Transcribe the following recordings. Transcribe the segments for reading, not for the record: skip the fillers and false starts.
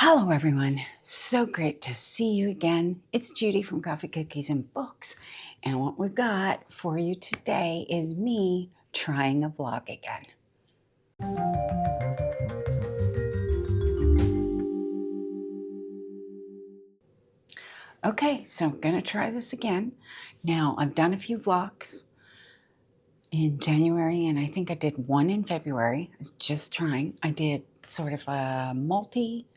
Hello everyone, so great to see you again. It's Judy from Coffee, Cookies, and Books, and what we've got for you today is me trying a vlog again. Okay, so I'm gonna try this again. Now, I've done a few vlogs in January, and I think I did one in February. I was just trying. I did sort of a multi-vlogs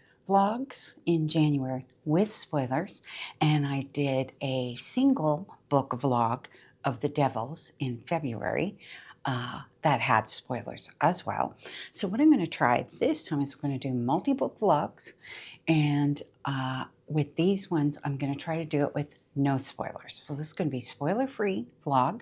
in January with spoilers, and I did a single book vlog of The Devils in February that had spoilers as well. So what I'm going to try this time is we're going to do multi-book vlogs, and with these ones, I'm going to try to do it with no spoilers. So this is going to be spoiler-free vlog.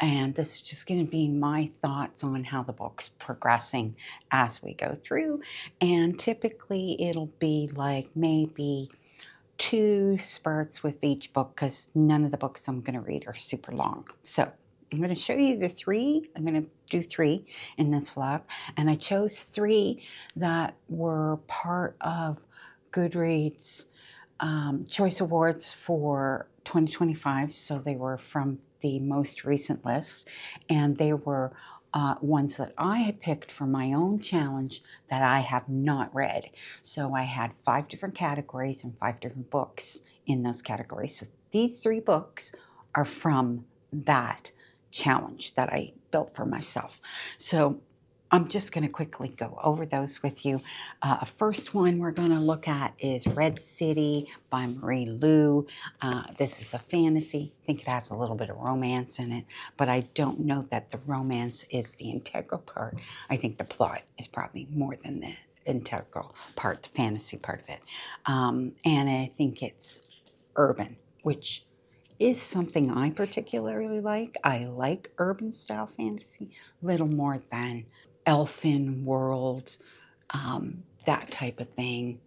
And this is just going to be my thoughts on how the book's progressing as we go through. And typically it'll be like maybe 2 spurts with each book because none of the books I'm going to read are super long. So I'm going to show you the 3. I'm going to do 3 in this vlog. And I chose 3 that were part of Goodreads Choice Awards for 2025. So they were from the most recent list, and they were ones that I had picked for my own challenge that I have not read. So I had 5 different categories and 5 different books in those categories. So these 3 books are from that challenge that I built for myself. So I'm just going to quickly go over those with you. First one we're going to look at is Red City by Marie Lu. This is a fantasy. I think it has a little bit of romance in it, but I don't know that the romance is the integral part. I think the plot is probably more than the integral part, the fantasy part of it. And I think it's urban, which is something I particularly like. I like urban style fantasy a little more than elfin world, that type of thing.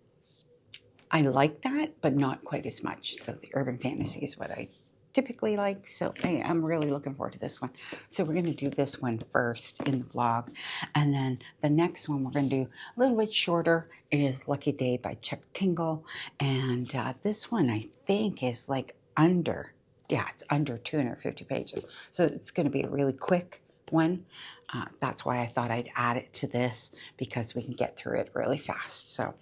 I like that, but not quite as much. So the urban fantasy is what I typically like. So I'm really looking forward to this one. So we're going to do this one first in the vlog. And then the next one we're going to do a little bit shorter is Lucky Day by Tingle. And this one I think is like under 250 pages. So it's going to be a really quick one. That's why I thought I'd add it to this, because we can get through it really fast. So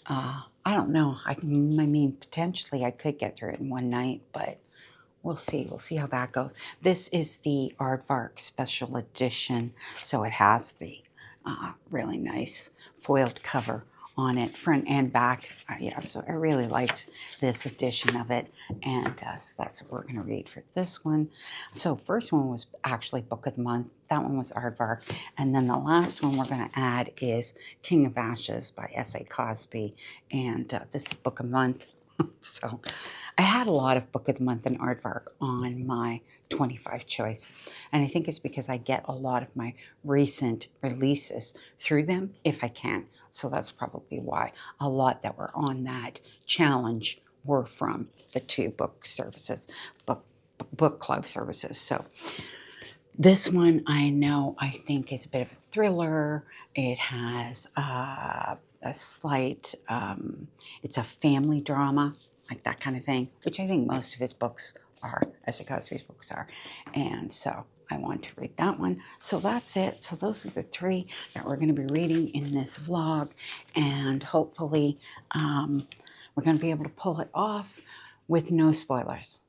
I don't know. I mean, potentially I could get through it in one night, but we'll see. We'll see how that goes. This is the Aardvark Special Edition, so it has the really nice foiled cover on it, front and back. Yeah, so I really liked this edition of it, and so that's what we're going to read for this one. So first one was actually Book of the Month. That one was Aardvark, and then the last one we're going to add is King of Ashes by S.A. Cosby, and this is Book of the Month. So I had a lot of Book of the Month and Aardvark on my 25 choices, and I think it's because I get a lot of my recent releases through them if I can. So that's probably why a lot that were on that challenge were from the 2 book services, book club services. So this one I think is a bit of a thriller. It has a slight, it's a family drama, like that kind of thing, which I think most of his books are, S.A. Cosby's books are. And so I want to read that one. So that's it. So those are the 3 that we're going to be reading in this vlog. And hopefully we're going to be able to pull it off with no spoilers.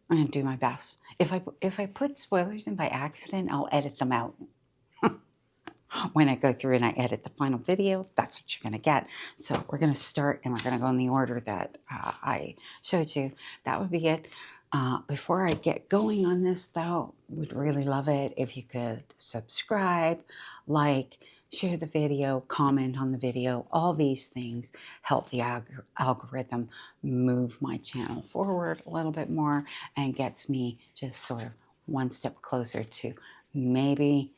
I'm going to do my best. If I put spoilers in by accident, I'll edit them out. When I go through and I edit the final video, that's what you're going to get. So we're going to start, and we're going to go in the order that I showed you. That would be it. Before I get going on this, though, would really love it if you could subscribe, like, share the video, comment on the video. All these things help the algorithm move my channel forward a little bit more and gets me just sort of one step closer to maybe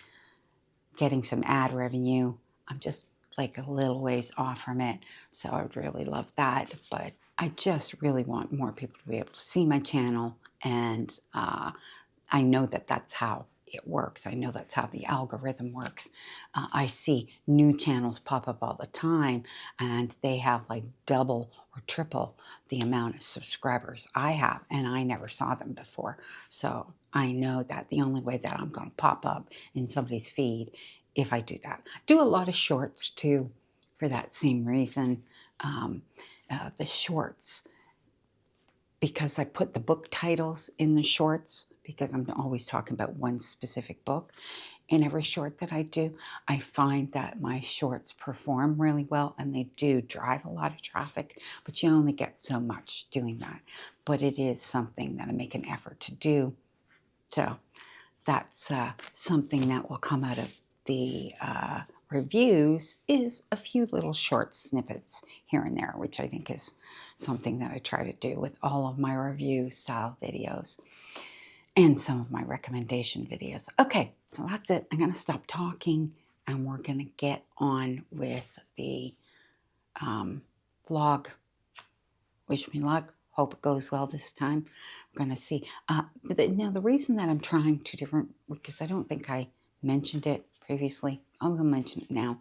getting some ad revenue. I'm just like a little ways off from it, so I would really love that. But I just really want more people to be able to see my channel, and I know that that's how it works. I know that's how the algorithm works. I see new channels pop up all the time, and they have like double or triple the amount of subscribers I have, and I never saw them before. So I know that the only way that I'm going to pop up in somebody's feed if I do that. Do a lot of shorts too for that same reason. The shorts, because I put the book titles in the shorts, because I'm always talking about one specific book. In every short that I do, I find that my shorts perform really well, and they do drive a lot of traffic, but you only get so much doing that. But it is something that I make an effort to do. So that's something that will come out of the reviews, is a few little short snippets here and there, which I think is something that I try to do with all of my review style videos and some of my recommendation videos. Okay, so that's it. I'm going to stop talking, and we're going to get on with the vlog. Wish me luck. Hope it goes well this time. We're going to see. Now, the reason that I'm trying two different, because I don't think I mentioned it previously. I'm going to mention it now.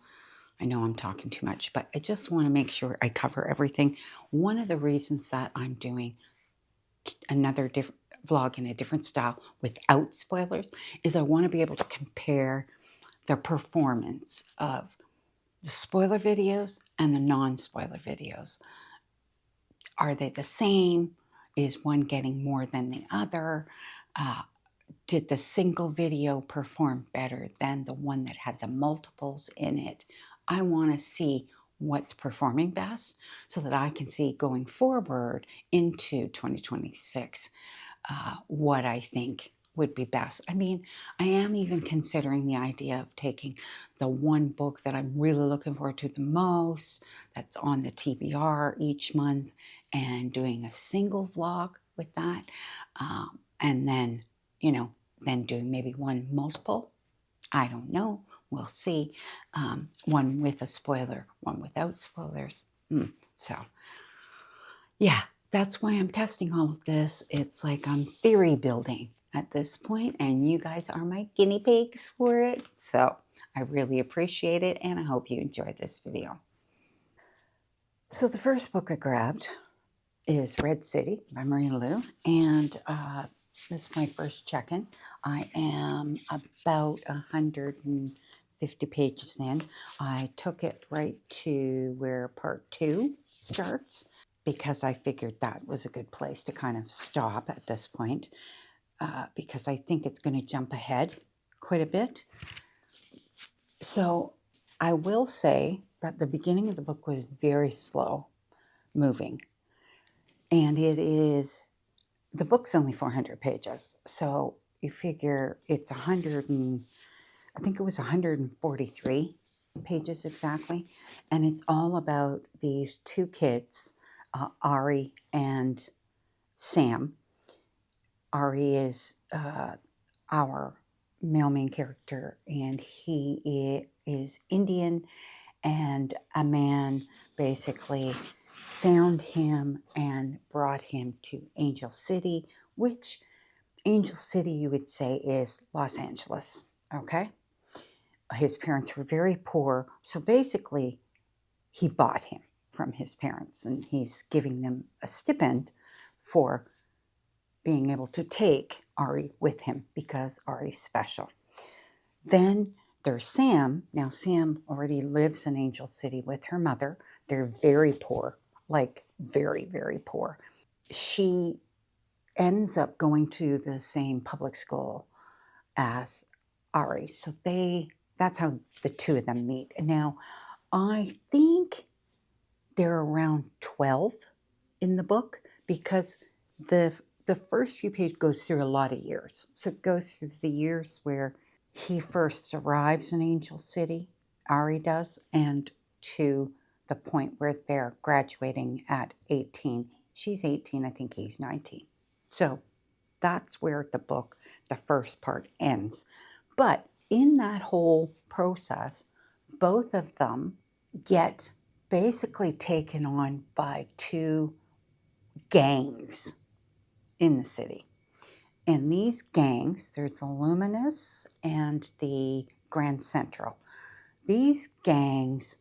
I know I'm talking too much, but I just want to make sure I cover everything. One of the reasons that I'm doing another different vlog in a different style without spoilers is I want to be able to compare the performance of the spoiler videos and the non-spoiler videos. Are they the same? Is one getting more than the other? Did the single video perform better than the one that had the multiples in it? I want to see what's performing best so that I can see going forward into 2026 what I think would be best. I mean, I am even considering the idea of taking the one book that I'm really looking forward to the most, that's on the TBR each month, and doing a single vlog with that. And then, then doing maybe one multiple. I don't know. We'll see. One with a spoiler, one without spoilers. So, yeah, that's why I'm testing all of this. It's like I'm theory building at this point, and you guys are my guinea pigs for it. So I really appreciate it, and I hope you enjoyed this video. So the first book I grabbed is Red City by Maria Lu, and this is my first check-in. I am about 150 pages in. I took it right to where part 2 starts, because I figured that was a good place to kind of stop at this point, because I think it's going to jump ahead quite a bit. So I will say that the beginning of the book was very slow moving, and the book's only 400 pages, so you figure it's I think it was 143 pages exactly, and it's all about these two kids, Ari and Sam. Ari is our male main character, and he is Indian, and a man basically found him and brought him to Angel City, which Angel City you would say is Los Angeles, okay? His parents were very poor, so basically he bought him from his parents, and he's giving them a stipend for being able to take Ari with him because Ari's special. Then there's Sam. Now Sam already lives in Angel City with her mother. They're very poor, like very, very poor. She ends up going to the same public school as Ari. So that's how the two of them meet. And now I think they're around 12 in the book, because the first few pages goes through a lot of years. So it goes through the years where he first arrives in Angel City, Ari does, and to the point where they're graduating at 18. She's 18, I think he's 19. So that's where the book, the first part, ends. But in that whole process, both of them get basically taken on by two gangs in the city. And these gangs, there's the Luminous and the Grand Central. These gangs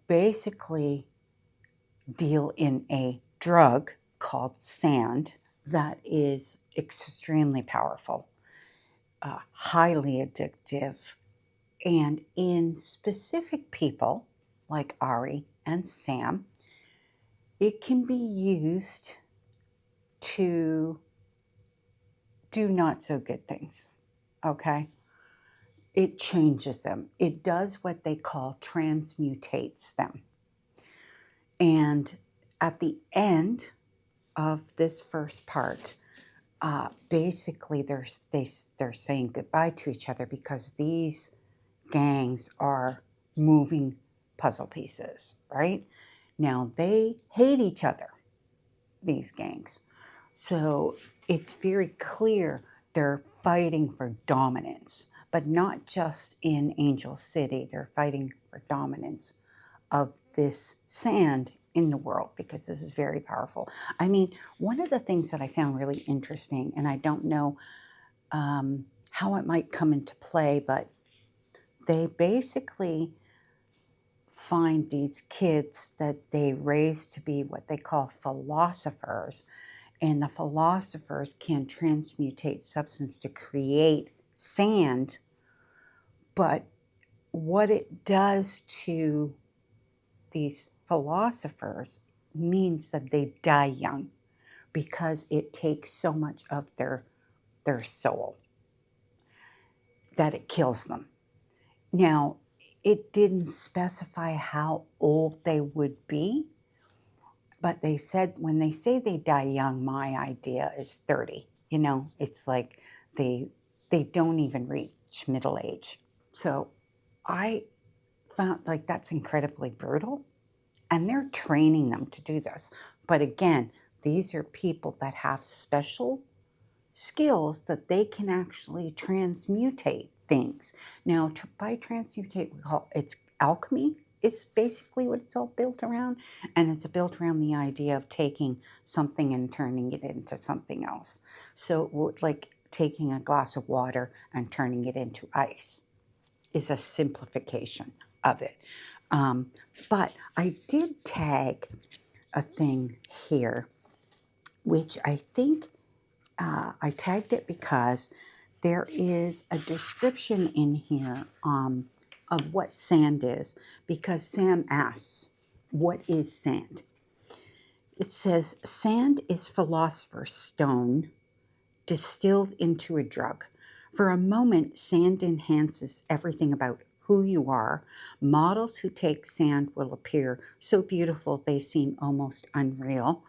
basically deal in a drug called sand that is extremely powerful, highly addictive, and in specific people like Ari and Sam, it can be used to do not so good things, okay? It changes them. It does what they call transmutates them. And at the end of this first part, basically they're saying goodbye to each other because these gangs are moving puzzle pieces, right? Now they hate each other, these gangs. So it's very clear they're fighting for dominance, but not just in Angel City. They're fighting for dominance of this sand in the world because this is very powerful. I mean, one of the things that I found really interesting, and I don't know how it might come into play, but they basically find these kids that they raise to be what they call philosophers, and the philosophers can transmutate substance to create sand, but what it does to these philosophers means that they die young because it takes so much of their soul that it kills them. Now, it didn't specify how old they would be, but they said when they say they die young, my idea is 30. You know, it's like they don't even reach middle age. So I found like that's incredibly brutal, and they're training them to do this. But again, these are people that have special skills that they can actually transmutate things. Now, by transmutate, we call it's alchemy. Is basically what it's all built around, and it's built around the idea of taking something and turning it into something else. So, like taking a glass of water and turning it into ice is a simplification of it. But I did tag a thing here, which I think I tagged it because there is a description in here of what sand is, because Sam asks, what is sand? It says, sand is philosopher's stone distilled into a drug. For a moment, sand enhances everything about who you are. Models who take sand will appear so beautiful they seem almost unreal.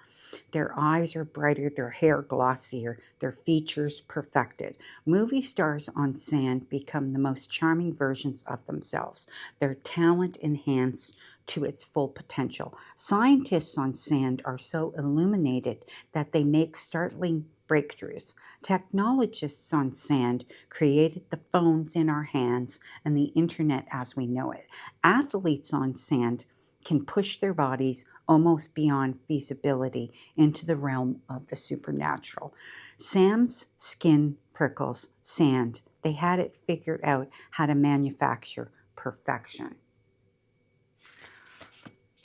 Their eyes are brighter, their hair glossier, their features perfected. Movie stars on sand become the most charming versions of themselves, their talent enhanced to its full potential. Scientists on sand are so illuminated that they make startling breakthroughs. Technologists on sand created the phones in our hands and the internet as we know it. Athletes on sand can push their bodies almost beyond feasibility into the realm of the supernatural. Sam's skin prickles sand. They had it figured out how to manufacture perfection.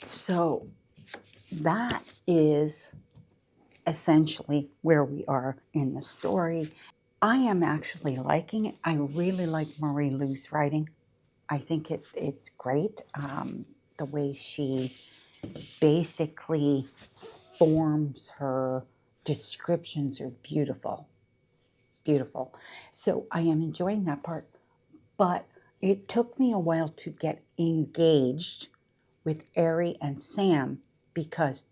So that is essentially where we are in the story. I am actually liking it. I really like Marie Lu's writing. I think it's great. The way she basically forms her descriptions are beautiful. Beautiful. So I am enjoying that part. But it took me a while to get engaged with Ari and Sam because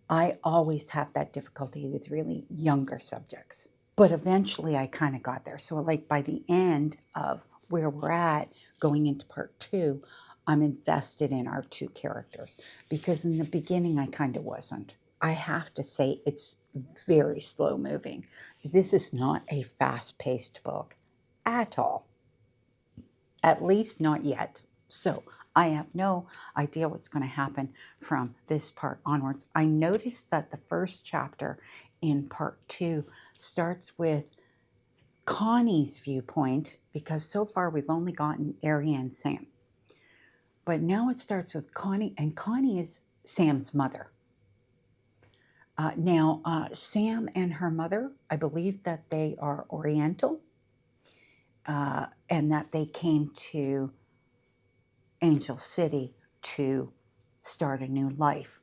I always have that difficulty with really younger subjects. But eventually I kind of got there. So like by the end of where we're at, going into part 2, I'm invested in our 2 characters. Because in the beginning I kind of wasn't. I have to say it's very slow moving. This is not a fast-paced book at all. At least not yet. So I have no idea what's going to happen from this part onwards. I noticed that the first chapter in part 2, starts with Connie's viewpoint, because so far we've only gotten Ari and Sam. But now it starts with Connie, and Connie is Sam's mother. Sam and her mother, I believe that they are Oriental, and that they came to Angel City to start a new life.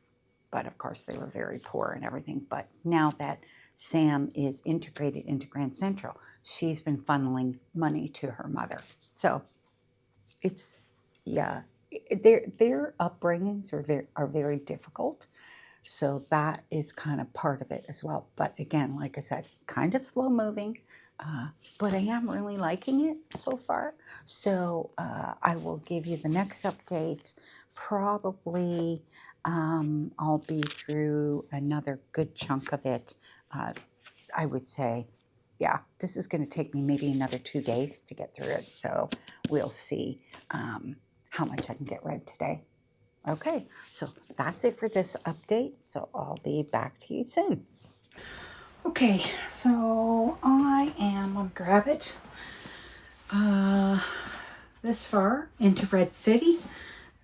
But of course, they were very poor and everything. But now that Sam is integrated into Grand Central, she's been funneling money to her mother. So it's, yeah, their upbringings are very difficult. So that is kind of part of it as well. But again, like I said, kind of slow moving. But I am really liking it so far. So I will give you the next update. Probably I'll be through another good chunk of it. I would say, yeah, this is going to take me maybe another 2 days to get through it. So we'll see how much I can get read today. Okay, so that's it for this update. So I'll be back to you soon. Okay, so I am going to grab it this far into Red City.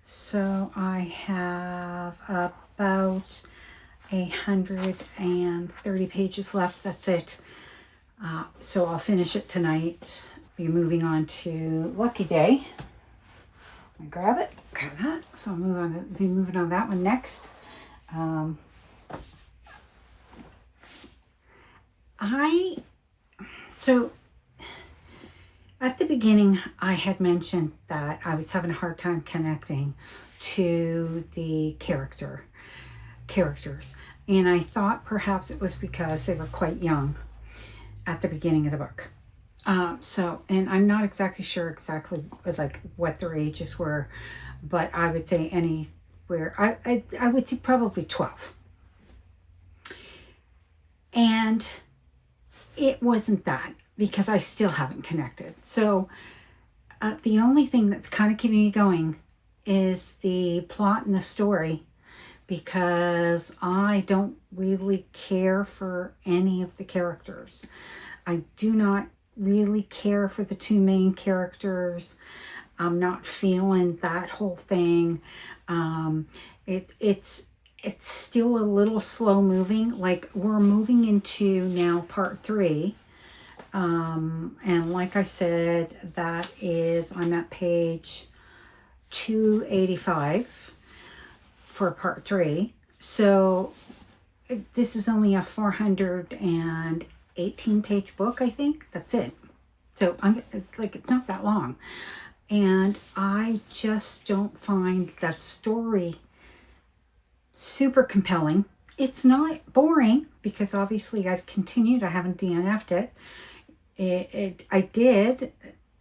So I have about 130 pages left. That's it. So I'll finish it tonight. Be moving on to Lucky Day. I grab that. So I'll be moving on that one next. So at the beginning, I had mentioned that I was having a hard time connecting to the characters. And I thought perhaps it was because they were quite young at the beginning of the book. And I'm not exactly sure like what their ages were, but I would say anywhere, I would say probably 12. And it wasn't that, because I still haven't connected. So the only thing that's kind of keeping me going is the plot and the story, because I don't really care for any of the characters. I do not really care for the 2 main characters. I'm not feeling that whole thing. It's still a little slow moving. Like, we're moving into now part 3. And like I said, I'm at page 285 for part 3. So this is only a 418 page book, I think. That's it. So it's not that long. And I just don't find the story super compelling. It's not boring, because obviously I've continued. I haven't DNF'd it. I did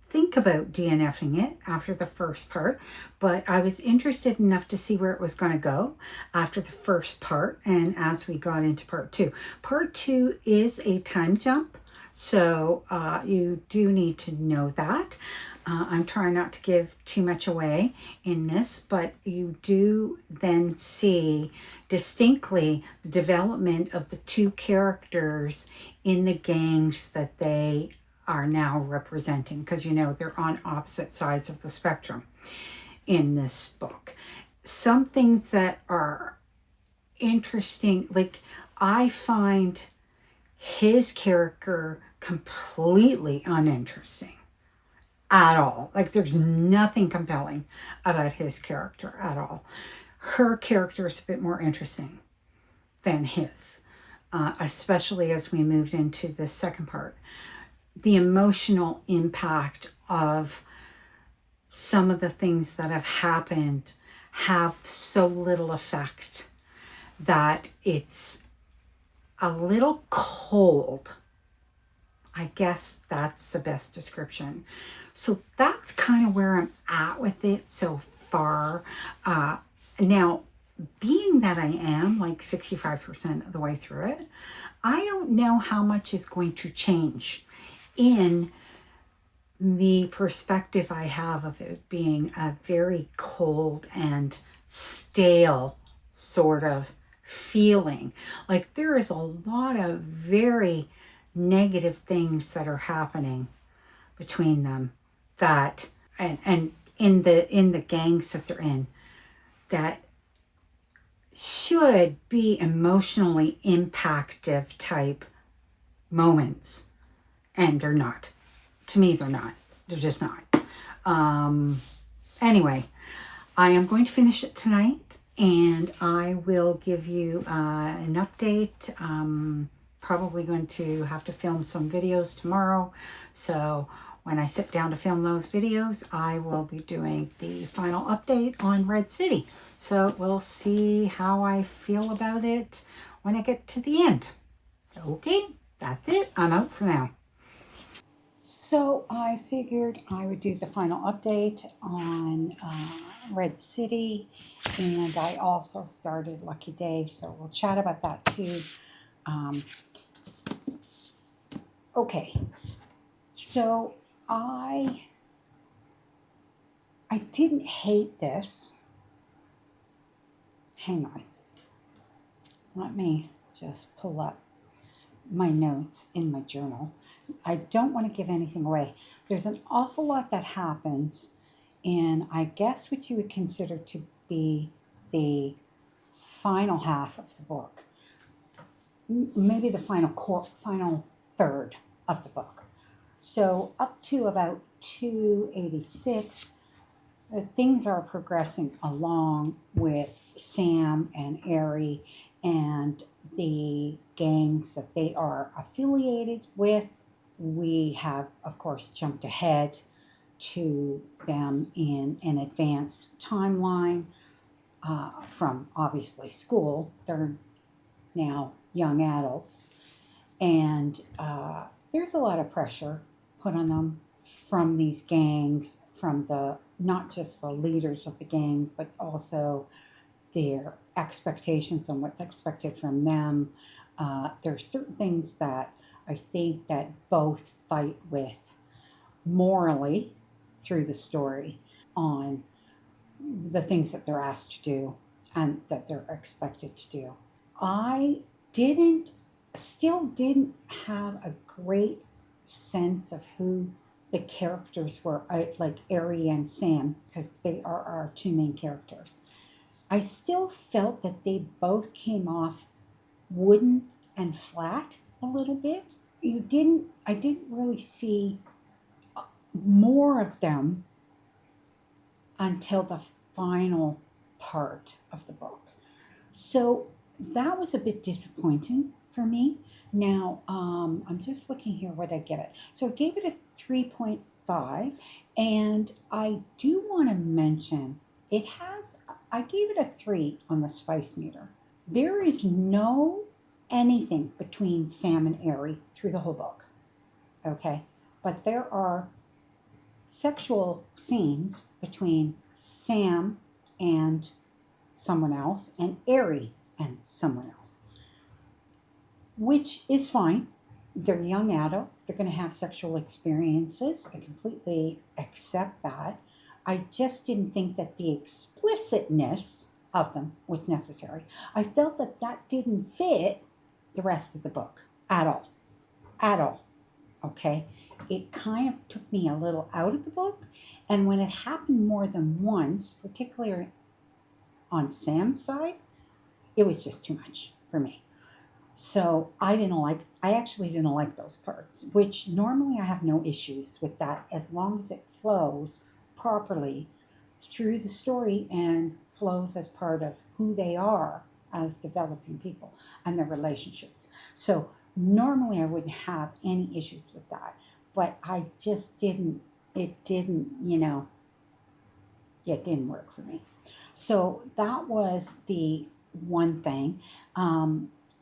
think about DNFing it after the first part, but I was interested enough to see where it was going to go after the first part. And as we got into part 2 is a time jump. So you do need to know that. I'm trying not to give too much away in this, but you do then see distinctly the development of the 2 characters in the gangs that they are now representing, because they're on opposite sides of the spectrum in this book. Some things that are interesting, like I find his character completely uninteresting at all. Like, there's nothing compelling about his character at all. Her character is a bit more interesting than his, especially as we moved into the second part. The emotional impact of some of the things that have happened have so little effect that it's a little cold. I guess that's the best description. So that's kind of where I'm at with it so far. Now, being that I am like 65% of the way through it, I don't know how much is going to change in the perspective I have of it being a very cold and stale sort of feeling. Like, there is a lot of very negative things that are happening between them, that and in the gangs that they're in, that should be emotionally impactive type moments, and they're not. To me, they're not. They're just not. Anyway, I am going to finish it tonight, and I will give you an update. Probably going to have to film some videos tomorrow, so when I sit down to film those videos, I will be doing the final update on Red City. So we'll see how I feel about it when I get to the end. Okay, that's it. I'm out for now. So I figured I would do the final update on Red City, and I also started Lucky Day, so we'll chat about that too. Okay, so I didn't hate this. Hang on. Let me just pull up my notes in my journal. I don't want to give anything away. There's an awful lot that happens in, I guess, what you would consider to be the final half of the book. Maybe the final third of the book. So up to about 286, things are progressing along with Sam and Ari and the gangs that they are affiliated with. We have, of course, jumped ahead to them in an advanced timeline from obviously school. They're now young adults, and there's a lot of pressure put on them from these gangs, from the not just the leaders of the gang, but also their expectations on what's expected from them. There's certain things that I think that both fight with morally through the story on the things that they're asked to do and that they're expected to do. I still didn't have a great sense of who the characters were, like Ari and Sam, because they are our two main characters. I still felt that they both came off wooden and flat a little bit. I didn't really see more of them until the final part of the book. So that was a bit disappointing for me. Now, I'm just looking here what I give it. So I gave it a 3.5, and I do want to mention I gave it a 3 on the spice meter. There is no anything between Sam and Ari through the whole book, okay? But there are sexual scenes between Sam and someone else and Ari and someone else, which is fine. They're young adults. They're going to have sexual experiences. I completely accept that. I just didn't think that the explicitness of them was necessary. I felt that that didn't fit the rest of the book at all. At all. Okay? It kind of took me a little out of the book. And when it happened more than once, particularly on Sam's side, it was just too much for me. So I actually didn't like those parts, which normally I have no issues with that as long as it flows properly through the story and flows as part of who they are as developing people and their relationships. So normally I wouldn't have any issues with that, but I just didn't, it didn't work for me. So that was the one thing.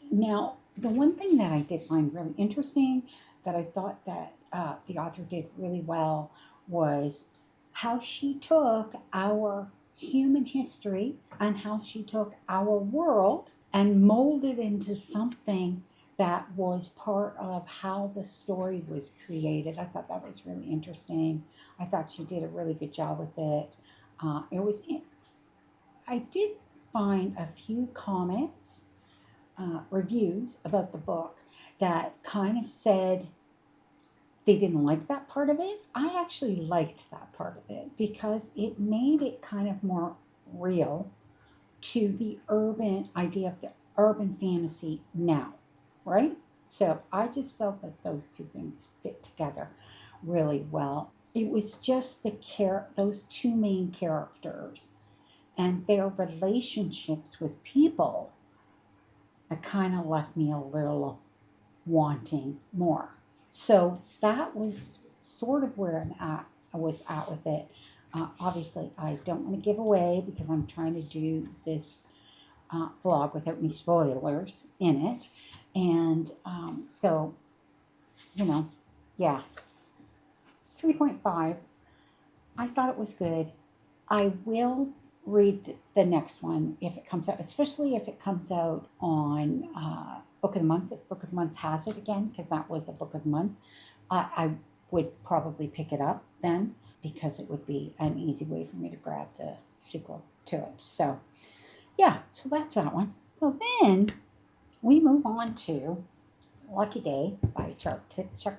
Now, the one thing that I did find really interesting that I thought that the author did really well was how she took our human history and how she took our world and molded into something that was part of how the story was created. I thought that was really interesting. I thought she did a really good job with it. I did find a few comments, reviews about the book that kind of said they didn't like that part of it. I actually liked that part of it because it made it kind of more real to the urban idea of the urban fantasy now, right? So I just felt that those two things fit together really well. It was just those two main characters and their relationships with people that kind of left me a little wanting more. So that was sort of where I was at with it. Obviously, I don't want to give away because I'm trying to do this vlog without any spoilers in it. And so, yeah, 3.5. I thought it was good. I will read the next one if it comes out, especially if it comes out on Book of the Month. If Book of the Month has it again, because that was a Book of the Month. I would probably pick it up then because it would be an easy way for me to grab the sequel to it. So, yeah, so that's that one. So then we move on to Lucky Day by Chuck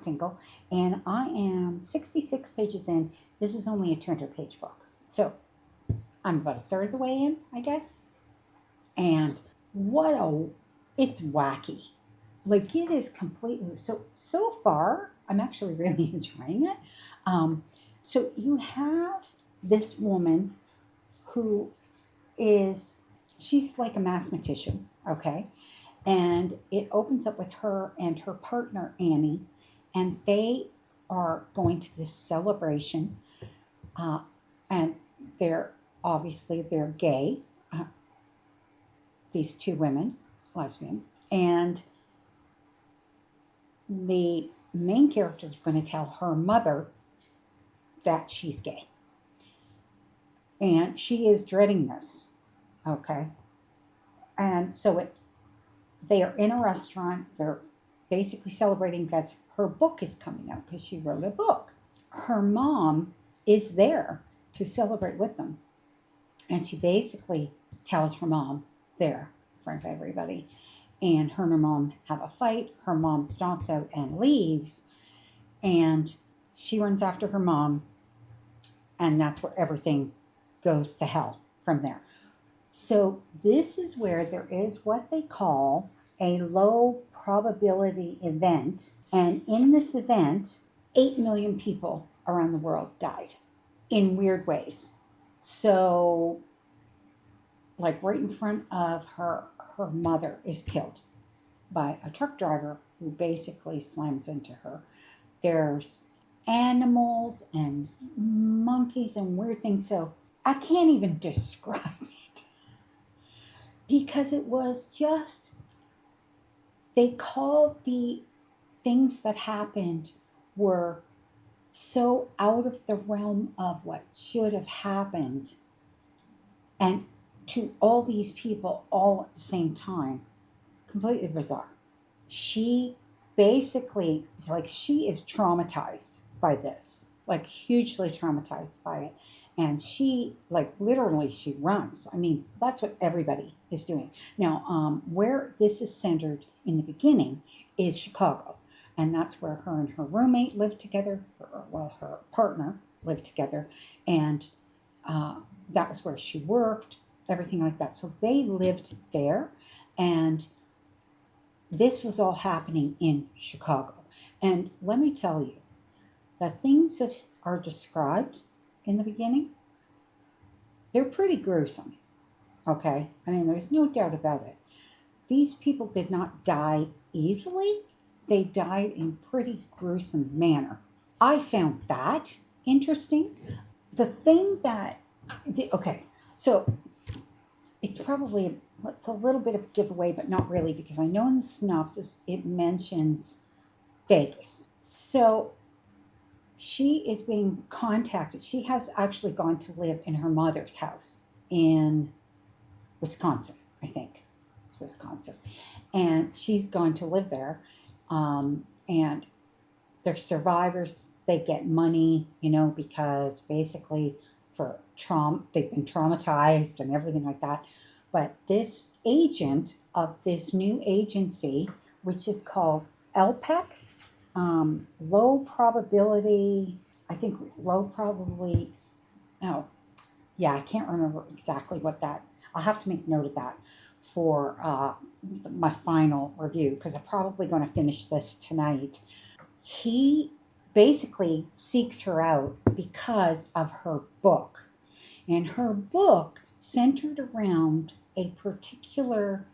Tingle, and I am 66 pages in. This is only a 200-page book. So I'm about a third of the way in, I guess. And it's wacky. Like it is completely, so far, I'm actually really enjoying it. So you have this woman who she's like a mathematician, okay? And it opens up with her and her partner, Annie, and they are going to this celebration. And they're gay, these two women, lesbian, and the main character is going to tell her mother that she's gay. And she is dreading this, okay? And so they are in a restaurant. They're basically celebrating that her book is coming out because she wrote a book. Her mom is there to celebrate with them. And she basically tells her mom there in front of everybody. And her and her mom have a fight. Her mom stomps out and leaves. And she runs after her mom. And that's where everything goes to hell from there. So this is where there is what they call a low probability event. And in this event, 8 million people around the world died in weird ways. So, like right in front of her mother is killed by a truck driver who basically slams into her. There's animals and monkeys and weird things. So I can't even describe it because it was just, they called the things that happened were so out of the realm of what should have happened and to all these people all at the same time. Completely bizarre. She basically, she is traumatized by this, like hugely traumatized by it. And she, literally, she runs. I mean, that's what everybody is doing. Now, where this is centered in the beginning is Chicago. And that's where her and her roommate lived together, her partner lived together. And that was where she worked, everything like that. So they lived there. And this was all happening in Chicago. And let me tell you, the things that are described in the beginning, they're pretty gruesome, okay? I mean, there's no doubt about it. These people did not die easily. They died in pretty gruesome manner. I found that interesting. The thing that, okay, so it's a little bit of a giveaway, but not really, because I know in the synopsis it mentions Vegas. So she is being contacted. She has actually gone to live in her mother's house in Wisconsin, I think. It's Wisconsin. And she's gone to live there. And they're survivors. They get money, because basically they've been traumatized and everything like that. But this agent of this new agency, which is called LPEC, low probability, I think low probably, oh, yeah, I can't remember exactly what that, I'll have to make note of that for my final review because I'm probably going to finish this tonight. He basically seeks her out because of her book. And her book centered around a particular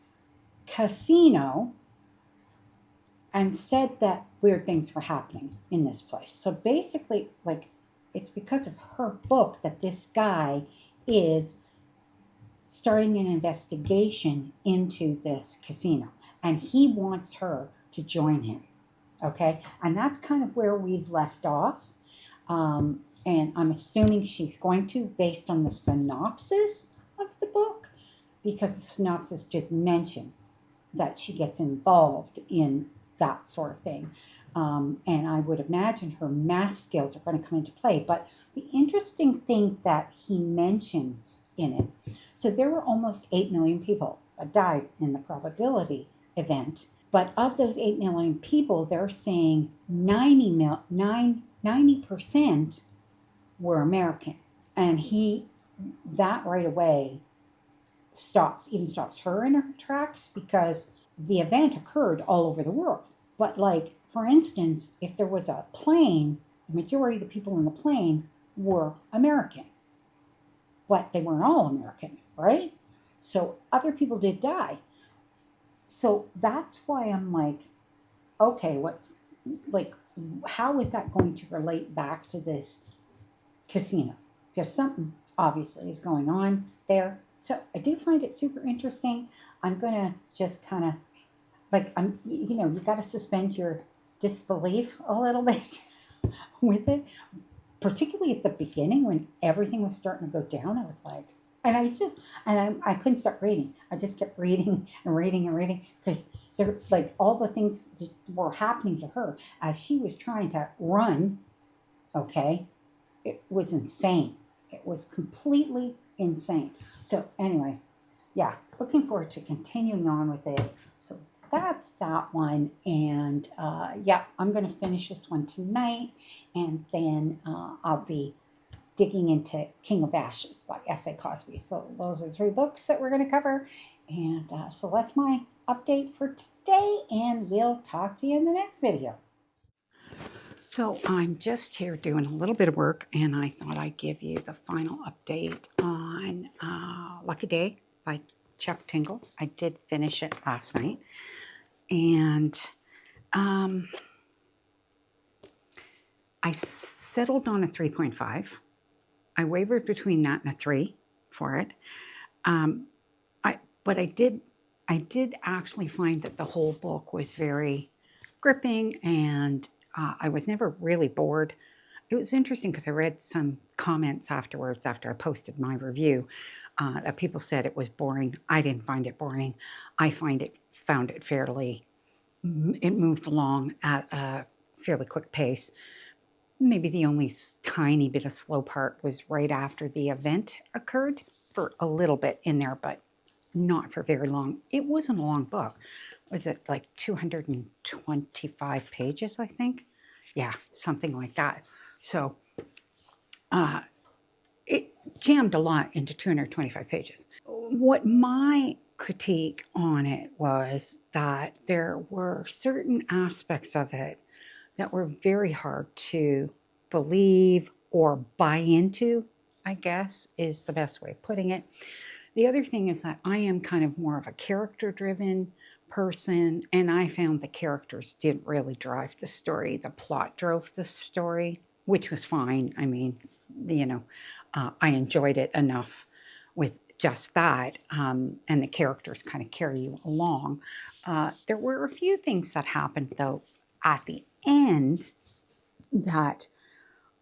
casino and said that weird things were happening in this place. So basically, like, it's because of her book that this guy is starting an investigation into this casino. And he wants her to join him. Okay. And that's kind of where we've left off. And I'm assuming she's going to, based on the synopsis of the book, because the synopsis did mention that she gets involved in that sort of thing. And I would imagine her math skills are going to come into play. But the interesting thing that he mentions in it, so there were almost 8 million people that died in the probability event. But of those 8 million people, they're saying 90% were American. And that right away stops her in her tracks because the event occurred all over the world. But like, for instance, if there was a plane, the majority of the people in the plane were American. But they weren't all American, right? So other people did die. So that's why I'm like, okay, how is that going to relate back to this casino? Just something obviously is going on there. So I do find it super interesting. I'm going to just kind of, you got to suspend your disbelief a little bit with it, particularly at the beginning when everything was starting to go down. I was like, I couldn't stop reading. I just kept reading and reading and reading because they're like all the things that were happening to her as she was trying to run. Okay. It was insane. It was completely insane. So anyway, yeah, looking forward to continuing on with it. So that's that one. And yeah, I'm going to finish this one tonight. And then I'll be digging into King of Ashes by S.A. Cosby. So those are 3 books that we're going to cover. And so that's my update for today. And we'll talk to you in the next video. So I'm just here doing a little bit of work, and I thought I'd give you the final update on Lucky Day by Chuck Tingle. I did finish it last night, and I settled on a 3.5. I wavered between that and a 3 for it. But I did actually find that the whole book was very gripping, and I was never really bored. It was interesting because I read some comments afterwards after I posted my review that people said it was boring. I didn't find it boring. I found it it moved along at a fairly quick pace. Maybe the only tiny bit of slow part was right after the event occurred for a little bit in there, but not for very long. It wasn't a long book. Was it like 225 pages, I think? Yeah, something like that. So it jammed a lot into 225 pages. What my critique on it was that there were certain aspects of it that were very hard to believe or buy into, I guess, is the best way of putting it. The other thing is that I am kind of more of a character-driven person, and I found the characters didn't really drive the story. The plot drove the story, which was fine. I mean, I enjoyed it enough with just that, and the characters kind of carry you along. There were a few things that happened, though, at the end that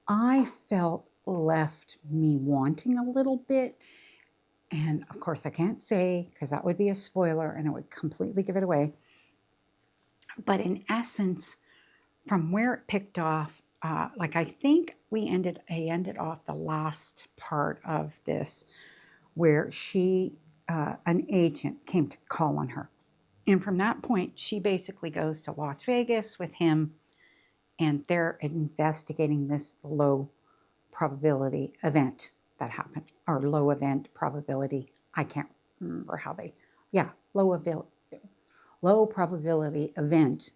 I felt left me wanting a little bit. And of course, I can't say because that would be a spoiler and it would completely give it away. But in essence, from where it picked off, I think I ended off the last part of this where an agent came to call on her. And from that point, she basically goes to Las Vegas with him, and they're investigating this low probability event that happened, or low event probability. I can't remember how they, yeah, low probability event,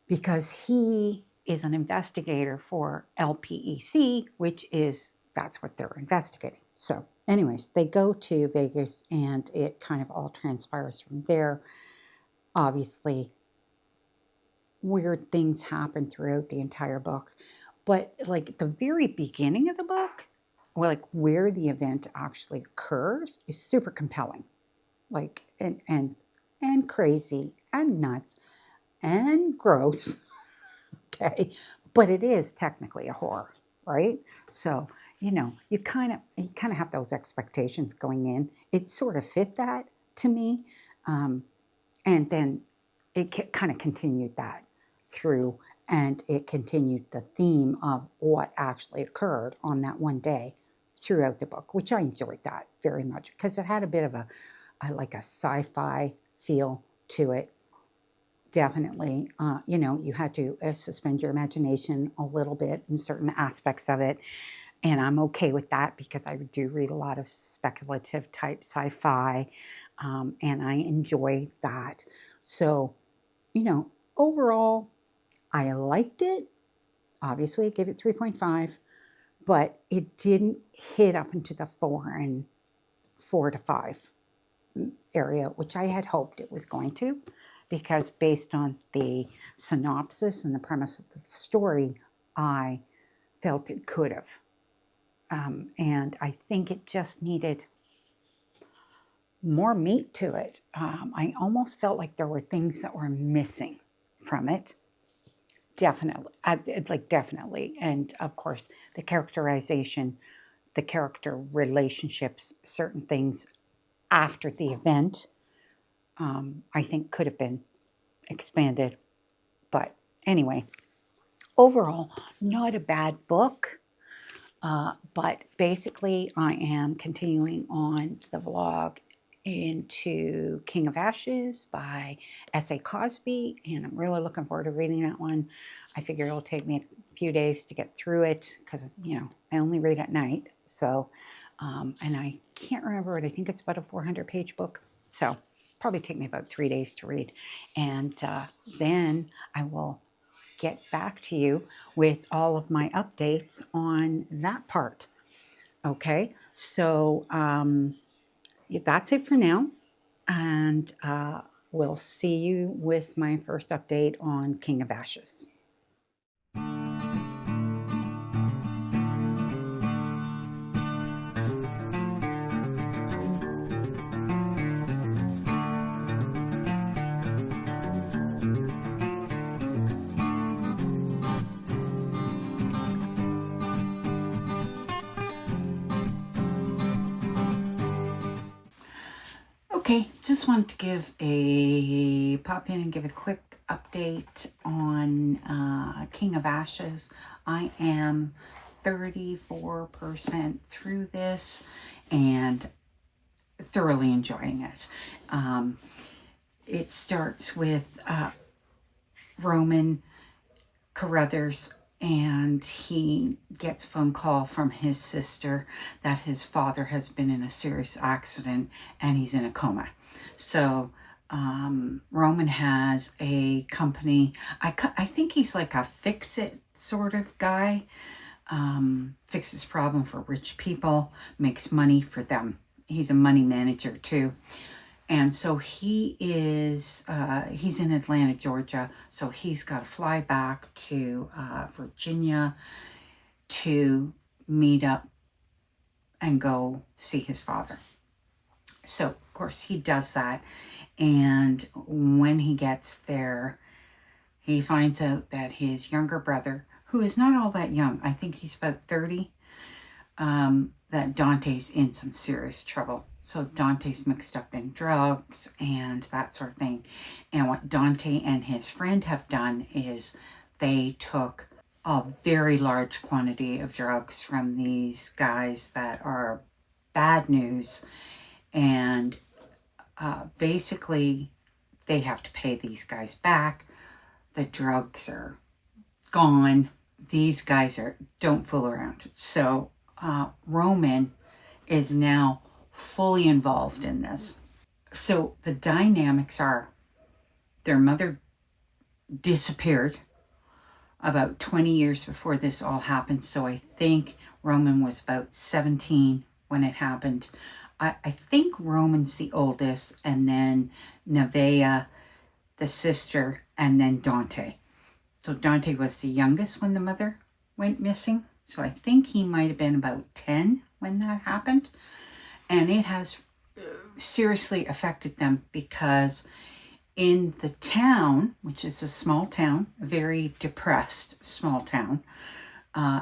because he is an investigator for LPEC, which is, that's what they're investigating. So anyways, they go to Vegas and it kind of all transpires from there. Obviously, weird things happen throughout the entire book, but like the very beginning of the book, or like where the event actually occurs, is super compelling, like and crazy and nuts and gross. Okay, but it is technically a horror, right? So you kind of have those expectations going in. It sort of fit that to me, and then it kind of continued that through, and it continued the theme of what actually occurred on that one day throughout the book, which I enjoyed that very much because it had a bit of a like a sci-fi feel to it. Definitely, you had to suspend your imagination a little bit in certain aspects of it, and I'm okay with that because I do read a lot of speculative type sci-fi, and I enjoy that. So, overall, I liked it. Obviously, I gave it 3.5, but it didn't hit up into the 4 to 5 area, which I had hoped it was going to, because based on the synopsis and the premise of the story, I felt it could have. And I think it just needed more meat to it. I almost felt like there were things that were missing from it. Definitely, definitely. And of course, the characterization, the character relationships, certain things after the event, I think could have been expanded. But anyway, overall, not a bad book. But basically, I am continuing on the vlog into King of Ashes by S.A. Cosby, and I'm really looking forward to reading that one. I figure it'll take me a few days to get through it because, I only read at night. So, and I can't remember it. I think it's about a 400-page book. So, probably take me about 3 days to read. And then I will get back to you with all of my updates on that part. Okay, so that's it for now, and we'll see you with my first update on King of Ashes. Okay, just wanted to pop in and give a quick update on King of Ashes. I am 34% through this and thoroughly enjoying it. It starts with Roman Carruthers, and he gets a phone call from his sister that his father has been in a serious accident and he's in a coma. So Roman has a company. I think he's like a fix-it sort of guy. Fixes problem for rich people, makes money for them. He's a money manager too. And so he is, he's in Atlanta, Georgia. So he's got to fly back to Virginia to meet up and go see his father. So, of course, he does that. And when he gets there, he finds out that his younger brother, who is not all that young, I think he's about 30, that Dante's in some serious trouble. So Dante's mixed up in drugs and that sort of thing. And what Dante and his friend have done is they took a very large quantity of drugs from these guys that are bad news, and basically they have to pay these guys back. The drugs are gone. These guys don't fool around. So Roman is now fully involved in this. So the dynamics are, their mother disappeared about 20 years before this all happened. So I think Roman was about 17 when it happened. I think Roman's the oldest, and then Nevaeh, the sister, and then Dante. So Dante was the youngest when the mother went missing. So I think he might have been about 10 when that happened. And it has seriously affected them because in the town, which is a small town, a very depressed small town,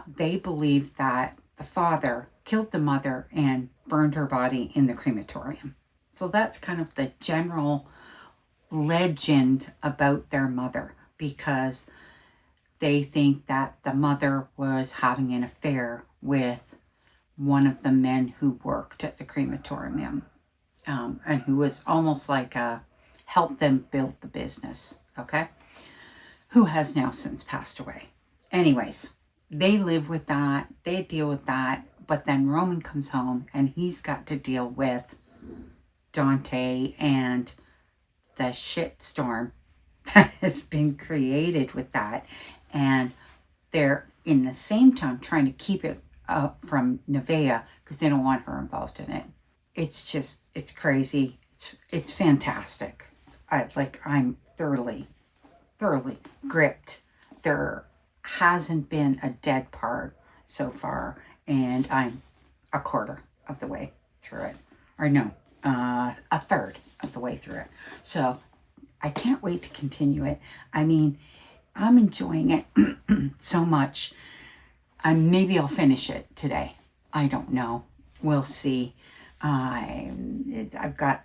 they believe that the father killed the mother and burned her body in the crematorium. So that's kind of the general legend about their mother, because they think that the mother was having an affair with one of the men who worked at the crematorium, and who was almost like helped them build the business, okay? Who has now since passed away. Anyways, they live with that, they deal with that, but then Roman comes home and he's got to deal with Dante and the shit storm that has been created with that. And they're in the same time trying to keep it from Nevaeh because they don't want her involved in it. It's crazy. It's fantastic. I'm thoroughly gripped. There hasn't been a dead part so far, and I'm a quarter of the way through it. Or no, a third of the way through it. So I can't wait to continue it. I mean, I'm enjoying it so much. Maybe I'll finish it today. I don't know. We'll see. I've got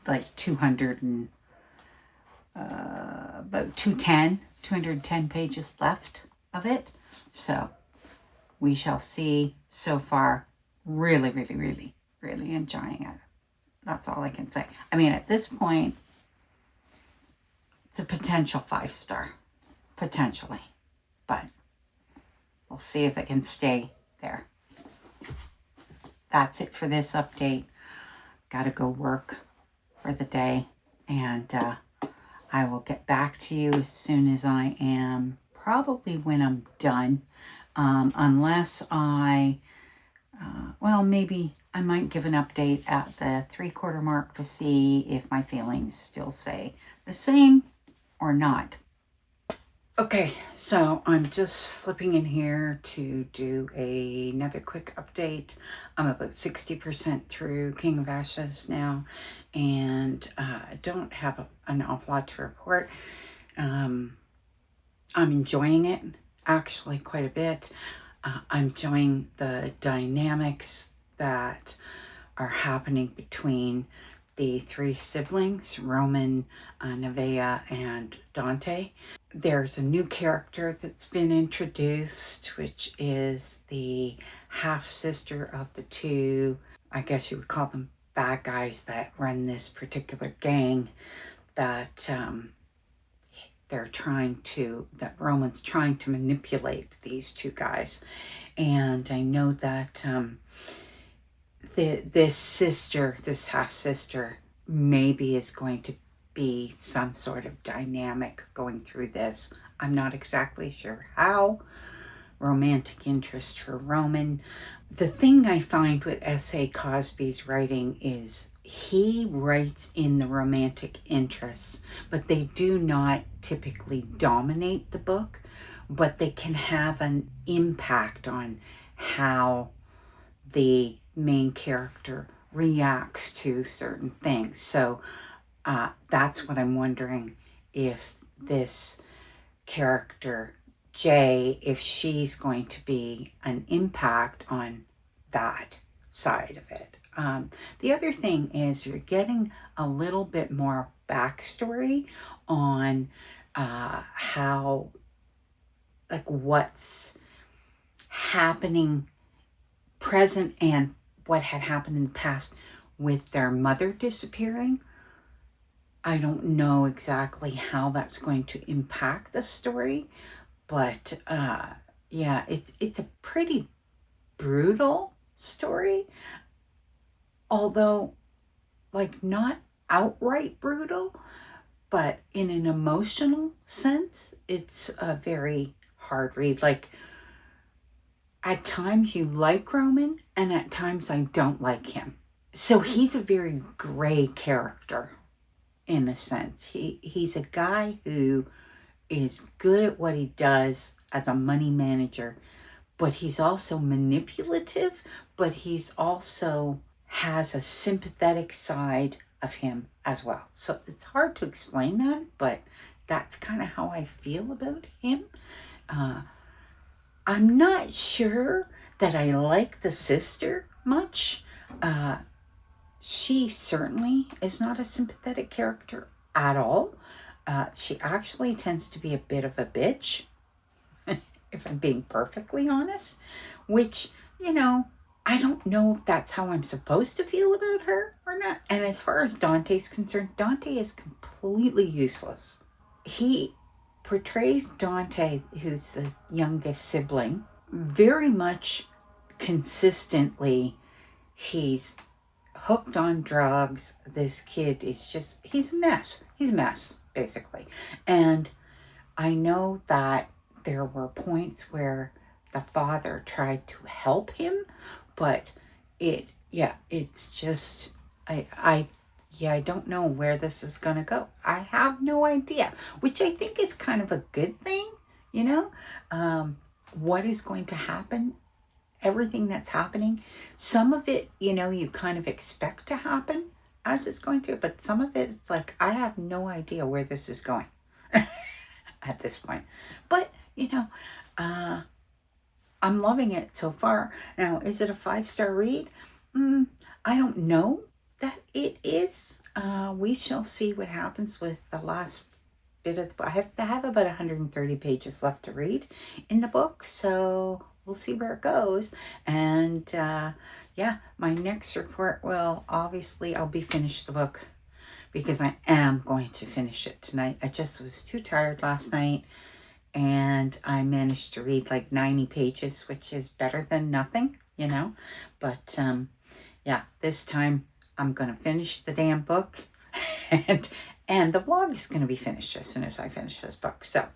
like 210 pages left of it. So we shall see. So far, really enjoying it. That's all I can say. I mean, at this point, it's a potential 5-star, potentially, but we'll see if it can stay there. That's it for this update. Gotta go work for the day, and I will get back to you as soon as I am, probably when I'm done, unless maybe I might give an update at the 3/4 mark to see if my feelings still say the same or not. Okay, so I'm just slipping in here to do another quick update. I'm about 60% through King of Ashes now, and I don't have an awful lot to report. I'm enjoying it, actually, quite a bit. I'm enjoying the dynamics that are happening between the 3 siblings, Roman, Nevaeh, and Dante. There's a new character that's been introduced, which is the half-sister of the 2, I guess you would call them bad guys that run this particular gang, that that Roman's trying to manipulate these 2 guys. And I know that this half-sister maybe is going to be some sort of dynamic going through this. I'm not exactly sure how. Romantic interest for Roman. The thing I find with S.A. Cosby's writing is he writes in the romantic interests, but they do not typically dominate the book, but they can have an impact on how the main character reacts to certain things. So that's what I'm wondering, if this character, Jay, if she's going to be an impact on that side of it. The other thing is you're getting a little bit more backstory on how, like, what's happening present and what had happened in the past with their mother disappearing. I don't know exactly how that's going to impact the story, but yeah, it's a pretty brutal story, although like not outright brutal, but in an emotional sense, it's a very hard read. Like at times you like Roman, and at times I don't like him. So he's a very gray character in a sense. He's a guy who is good at what he does as a money manager, but he's also manipulative, but he's also has a sympathetic side of him as well. So it's hard to explain that, but that's kind of how I feel about him. I'm not sure that I like the sister much. She certainly is not a sympathetic character at all. She actually tends to be a bit of a bitch, if I'm being perfectly honest, which, I don't know if that's how I'm supposed to feel about her or not. And as far as Dante's concerned, Dante is completely useless. He portrays Dante, who's the youngest sibling, very much consistently. He's hooked on drugs. This kid is he's a mess. He's a mess, basically. And I know that there were points where the father tried to help him, but it's just, I don't know where this is going to go. I have no idea, which I think is kind of a good thing, what is going to happen, everything that's happening. Some of it, you kind of expect to happen as it's going through, but some of it, it's like, I have no idea where this is going at this point. But, I'm loving it so far. Now, is it a 5-star read? I don't know that it is. We shall see what happens with the last bit of the book. I have about 130 pages left to read in the book, so we'll see where it goes. And my next report will obviously, I'll be finished the book because I am going to finish it tonight. I just was too tired last night, and I managed to read like 90 pages, which is better than nothing, But this time I'm going to finish the damn book, and the vlog is going to be finished as soon as I finish this book. So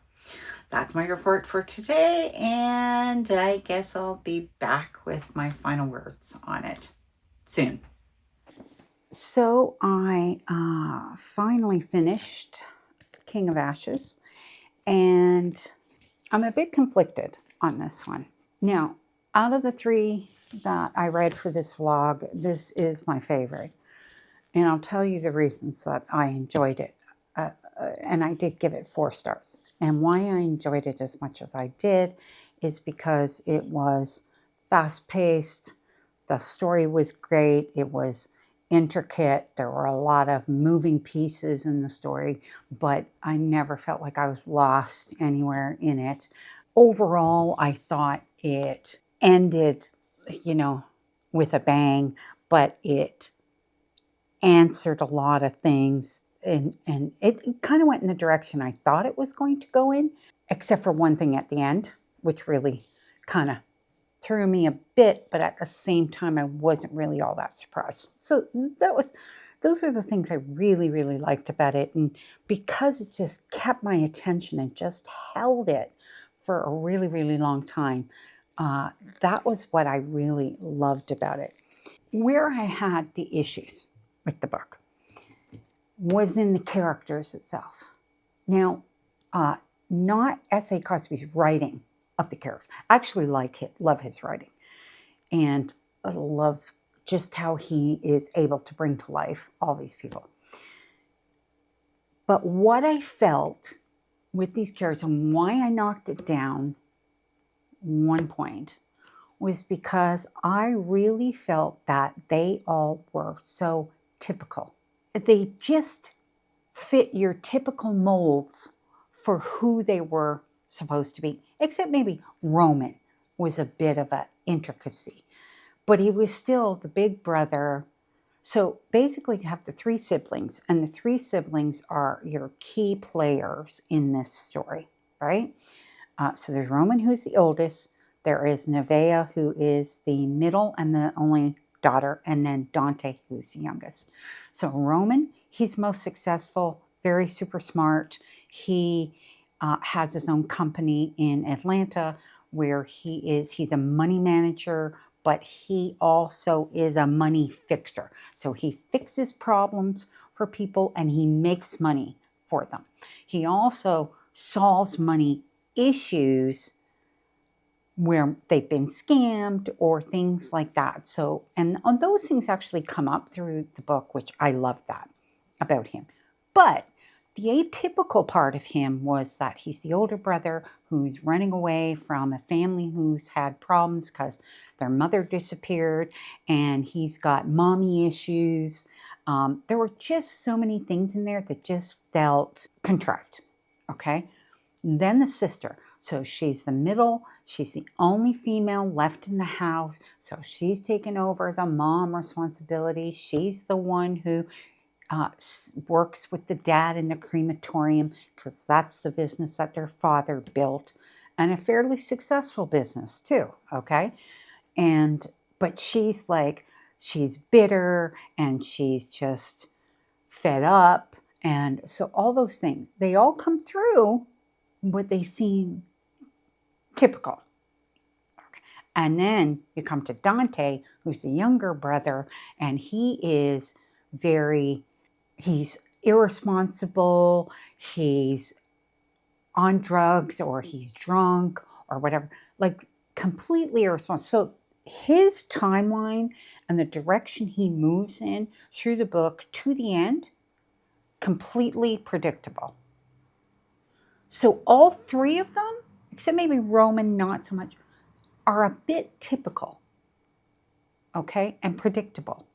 that's my report for today, and I guess I'll be back with my final words on it soon. So I finally finished King of Ashes, and I'm a bit conflicted on this one. Now, out of the 3 that I read for this vlog, this is my favorite. And I'll tell you the reasons that I enjoyed it. And I did give it 4 stars. And why I enjoyed it as much as I did is because it was fast-paced. The story was great. It was intricate. There were a lot of moving pieces in the story, but I never felt like I was lost anywhere in it. Overall, I thought it ended, with a bang, but it answered a lot of things, and it kind of went in the direction I thought it was going to go in, except for one thing at the end, which really kind of threw me a bit, but at the same time, I wasn't really all that surprised. So those were the things I really, really liked about it. And because it just kept my attention and just held it for a really, really long time, that was what I really loved about it. Where I had the issues with the book was in the characters itself. Now, not S.A. Cosby's writing of the characters. I actually love his writing, and I love just how he is able to bring to life all these people. But what I felt with these characters and why I knocked it down 1 point was because I really felt that they all were so typical. They just fit your typical molds for who they were supposed to be, except maybe Roman was a bit of an intricacy. But he was still the big brother, So basically, you have the three siblings, and the three siblings are your key players in this story, right? So there's Roman, who's the oldest. There is Nevaeh, who is the middle and the only daughter, and then Dante, who's the youngest. So Roman, he's most successful, very super smart. He has his own company in Atlanta where he's a money manager, but he also is a money fixer. So he fixes problems for people and he makes money for them. He also solves money issues where they've been scammed or things like that. So, and those things actually come up through the book, which I love that about him. But the atypical part of him was that he's the older brother who's running away from a family who's had problems because their mother disappeared, and he's got mommy issues. There were just so many things in there that just felt contrived, okay? And then the sister. So she's the middle. She's the only female left in the house. So she's taken over the mom responsibility. She's the one who works with the dad in the crematorium because that's the business that their father built, and a fairly successful business too, okay? But she's bitter and she's just fed up. And so all those things, they all come through, but they seem typical. Okay. And then you come to Dante, who's the younger brother, and he's irresponsible, he's on drugs, or he's drunk, or whatever, like completely irresponsible. So his timeline and the direction he moves in through the book to the end, completely predictable. So all three of them, except maybe Roman, not so much, are a bit typical, okay, and predictable.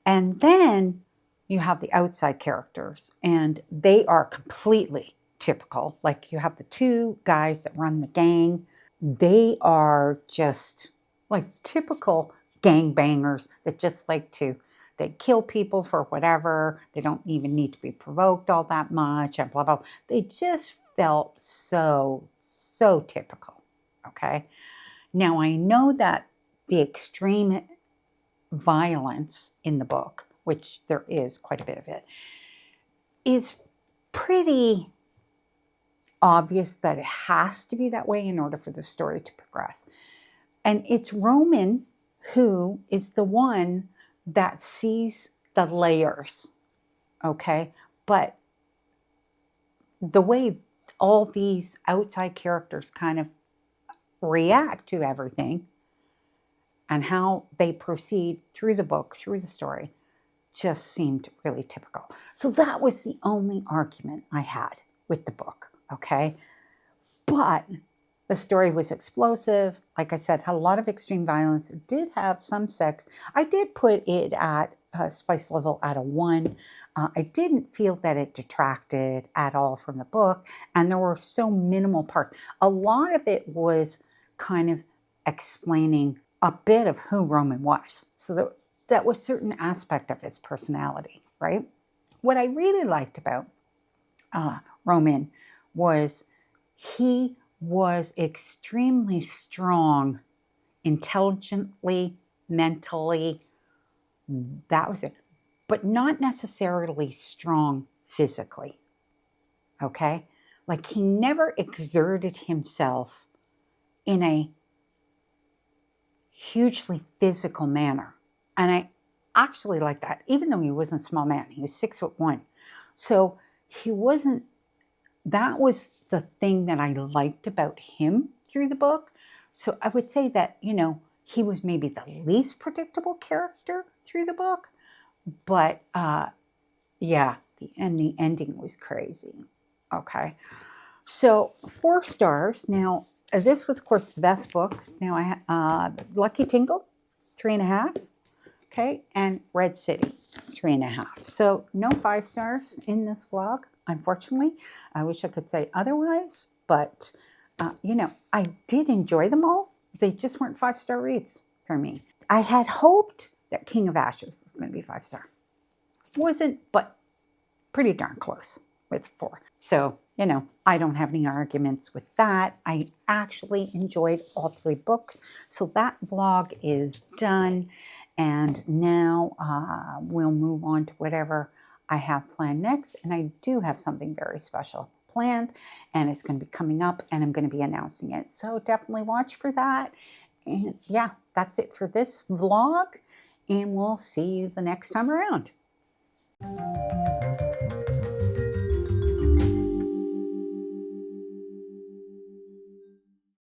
And then you have the outside characters, and they are completely typical. Like you have the two guys that run the gang. They are just like typical gangbangers that just they kill people for whatever. They don't even need to be provoked all that much and blah, blah. They just felt so typical, okay? Now, I know that the extreme violence in the book, which there is quite a bit of it, is pretty obvious that it has to be that way in order for the story to progress. And it's Roman who is the one that sees the layers, okay? But the way all these outside characters kind of react to everything and how they proceed through the book, through the story, just seemed really typical. So that was the only argument I had with the book, okay? But the story was explosive. Like I said, had a lot of extreme violence. It did have some sex. I did put it at a spice level at a 1. I didn't feel that it detracted at all from the book, and there were so minimal parts. A lot of it was kind of explaining a bit of who Roman was. So that was a certain aspect of his personality, right? What I really liked about Roman was he was extremely strong, intelligently, mentally. That was it. But not necessarily strong physically, okay? Like he never exerted himself in a hugely physical manner. And I actually like that, even though he wasn't a small man. He was 6'1". So he wasn't, that was the thing that I liked about him through the book. So I would say that, he was maybe the least predictable character through the book. But yeah, the ending was crazy. Okay. So 4 stars. Now, this was, of course, the best book. Now, Lucky Tingle, 3.5. Okay. And Red City, 3.5. So no 5 stars in this vlog, unfortunately. I wish I could say otherwise. But, I did enjoy them all. They just weren't 5-star reads for me. I had hoped that King of Ashes is going to be 5-star. Wasn't, but pretty darn close with 4. So, you know, I don't have any arguments with that. I actually enjoyed all 3 books. So that vlog is done. And now we'll move on to whatever I have planned next. And I do have something very special planned, and it's going to be coming up, and I'm going to be announcing it. So definitely watch for that. And yeah, that's it for this vlog, and we'll see you the next time around.